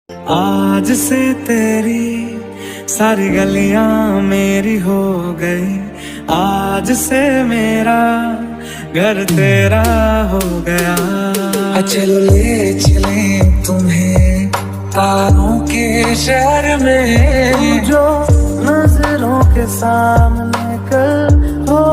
आज से तेरी सारी गलियां मेरी हो गई। आज से मेरा घर तेरा हो गया। चलो ले चले तुम्हें तारों के शहर में, जो नजरों के सामने कल हो।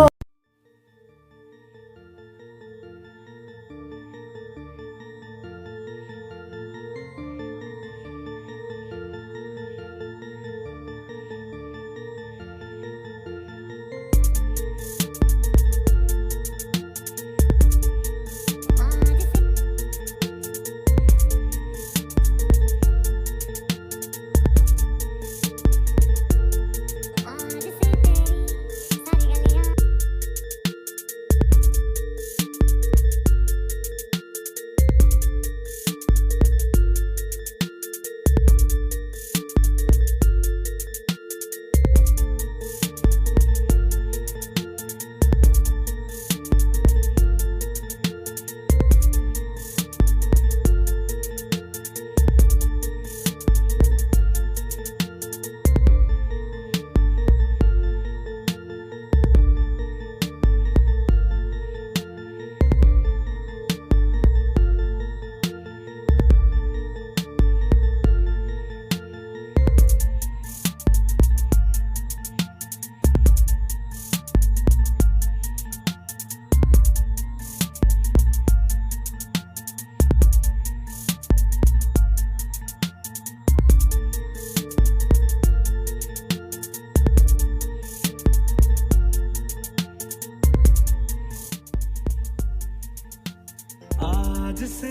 आज से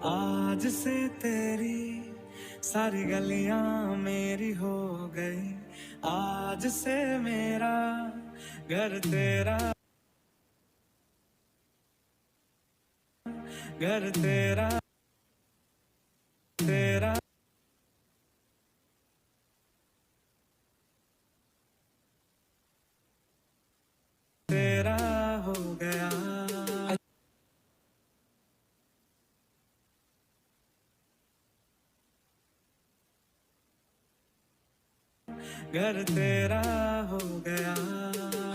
आज से तेरी सारी गलियां मेरी हो गई। आज से मेरा घर तेरा, घर तेरा, तेरा तेरा हो गया। घर तेरा हो गया।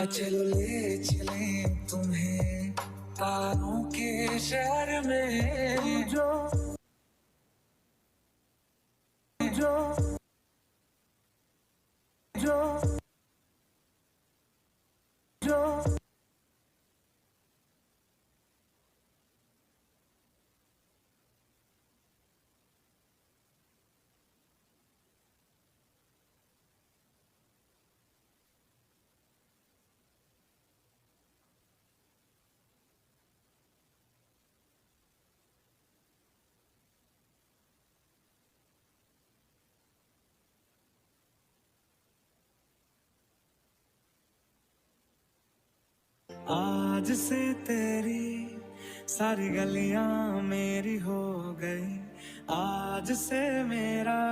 चलो ले चले तुम्हें तारों के शहर में, जो जो जो जो आज से तेरी सारी गलियां मेरी हो गई। आज से मेरा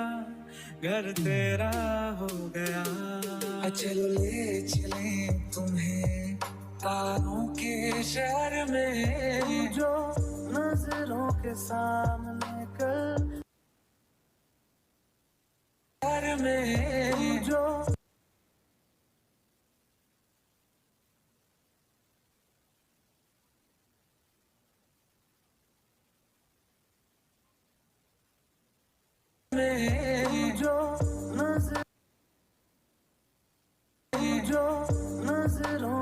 घर तेरा हो गया। चलो ले चले तुम्हें तारों के शहर में, जो नजरों के सामने कल शहर में, जो जो नजर, जो नजरों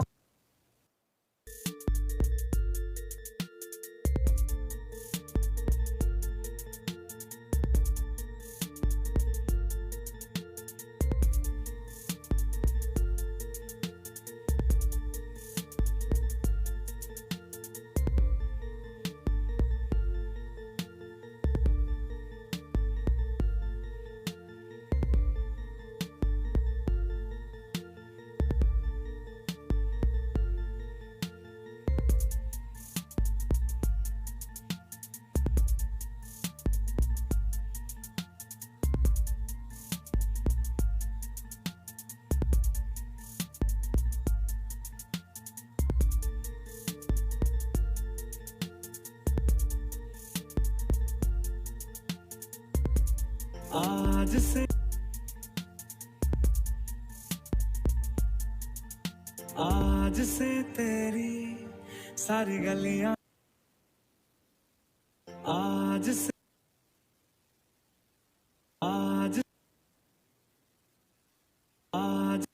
आज से आज से तेरी सारी गलियां आज से आज आज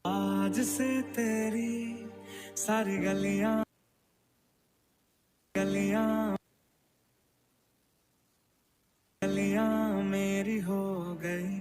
आज से तेरी सारी गलियां गलियां गलियां मेरी हो गई।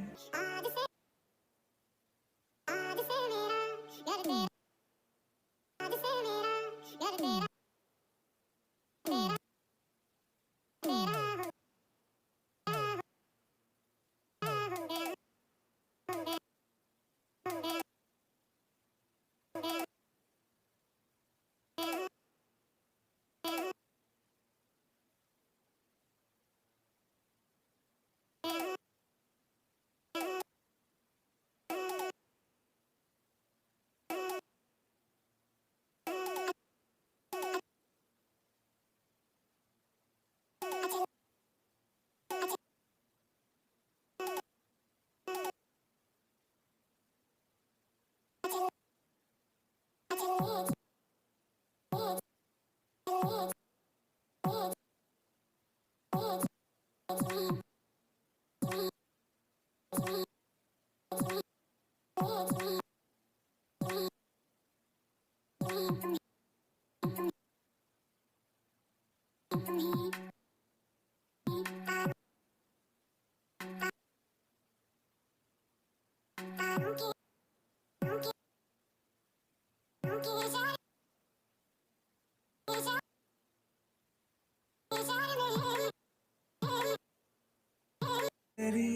तेरी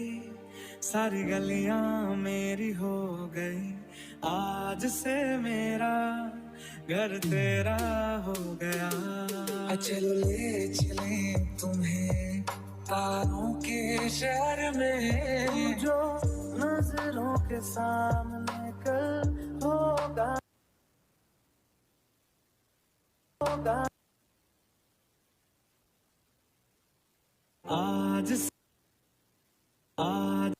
सारी गलियां मेरी हो गई। आज से मेरा घर तेरा हो गया। चलो ले चले तुम्हें तारों के शहर में, तू जो नजरों के सामने कल होगा होगा। आज से आज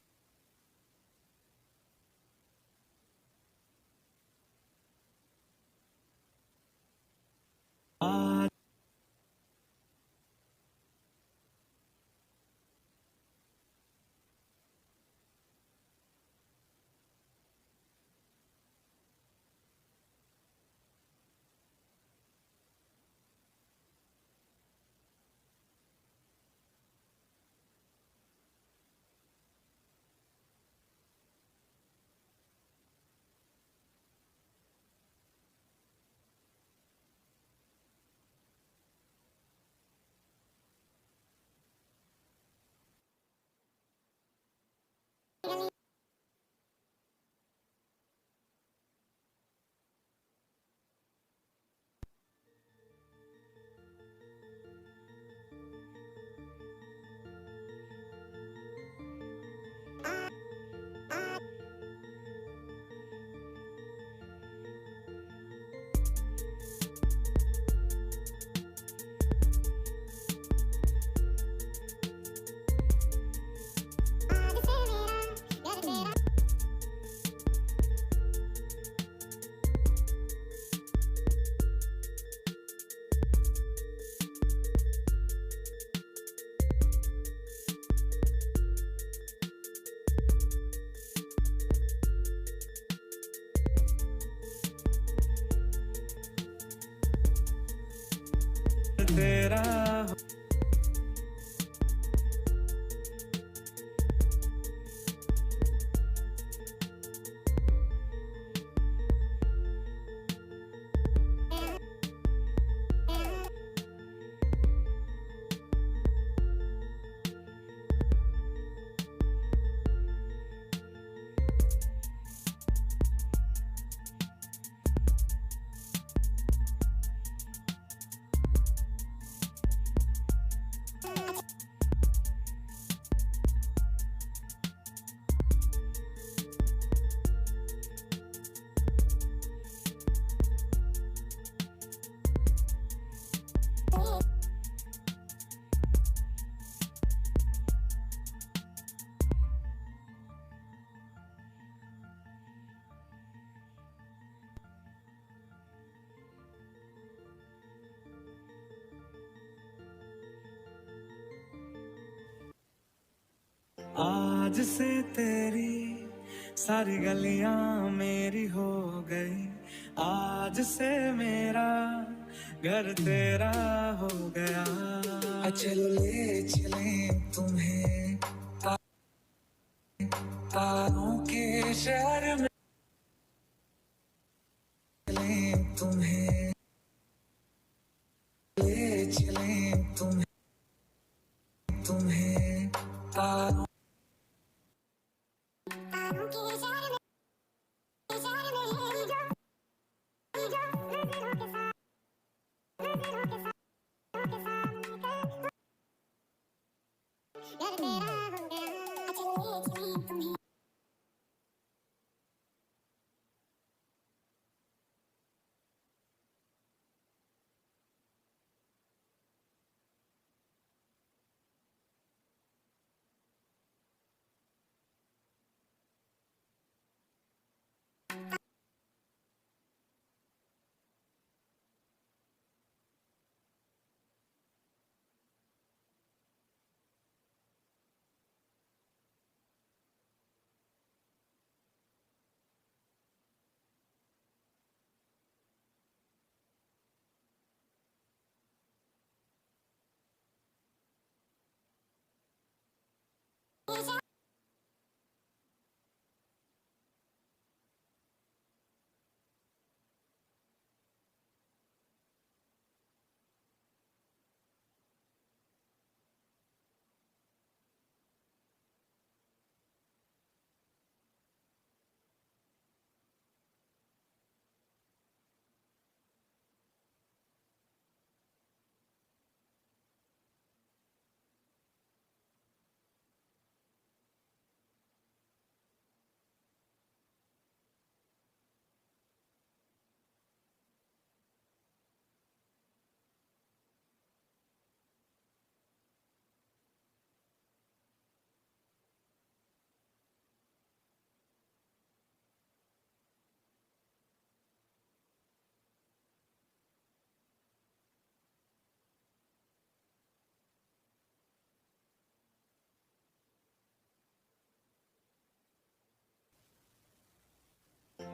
आज आज से तेरी सारी गलियां मेरी हो गई, आज से मेरा घर तेरा हो गया। चलो ले चले तुम्हें तारों के शहर में, चले तुम्हें ले चले तुम्हें तारों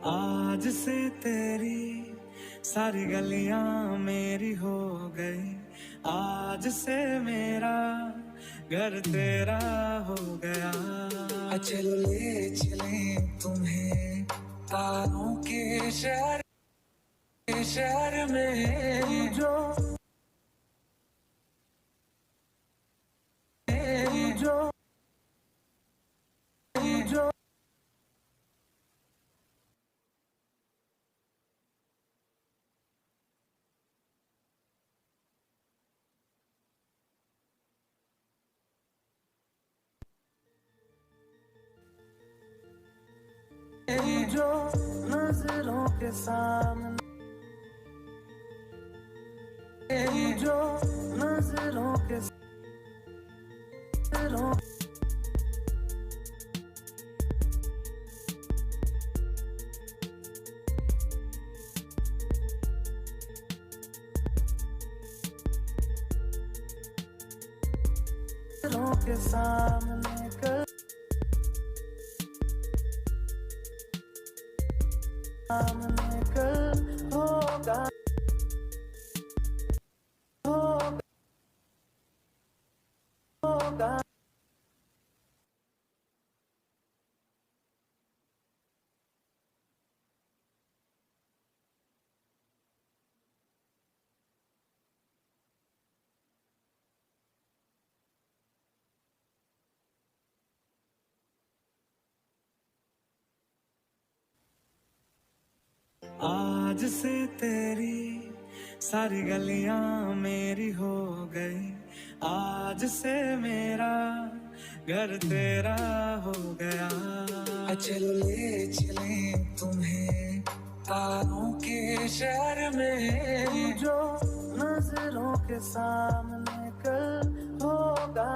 आज से तेरी सारी गलियां मेरी हो गई, आज से मेरा घर तेरा हो गया। चलो ले चले तुम्हें तारों के शहर में जो जो जो जो नजरों के सामने, जो नजरों के नजरों के सामने कल सामने कल होगा होगा। आज से तेरी सारी गलियां मेरी हो गई, आज से मेरा घर तेरा हो गया। चलो ले चले तुम्हें तारों के शहर में, जो नजरों के सामने कल होगा।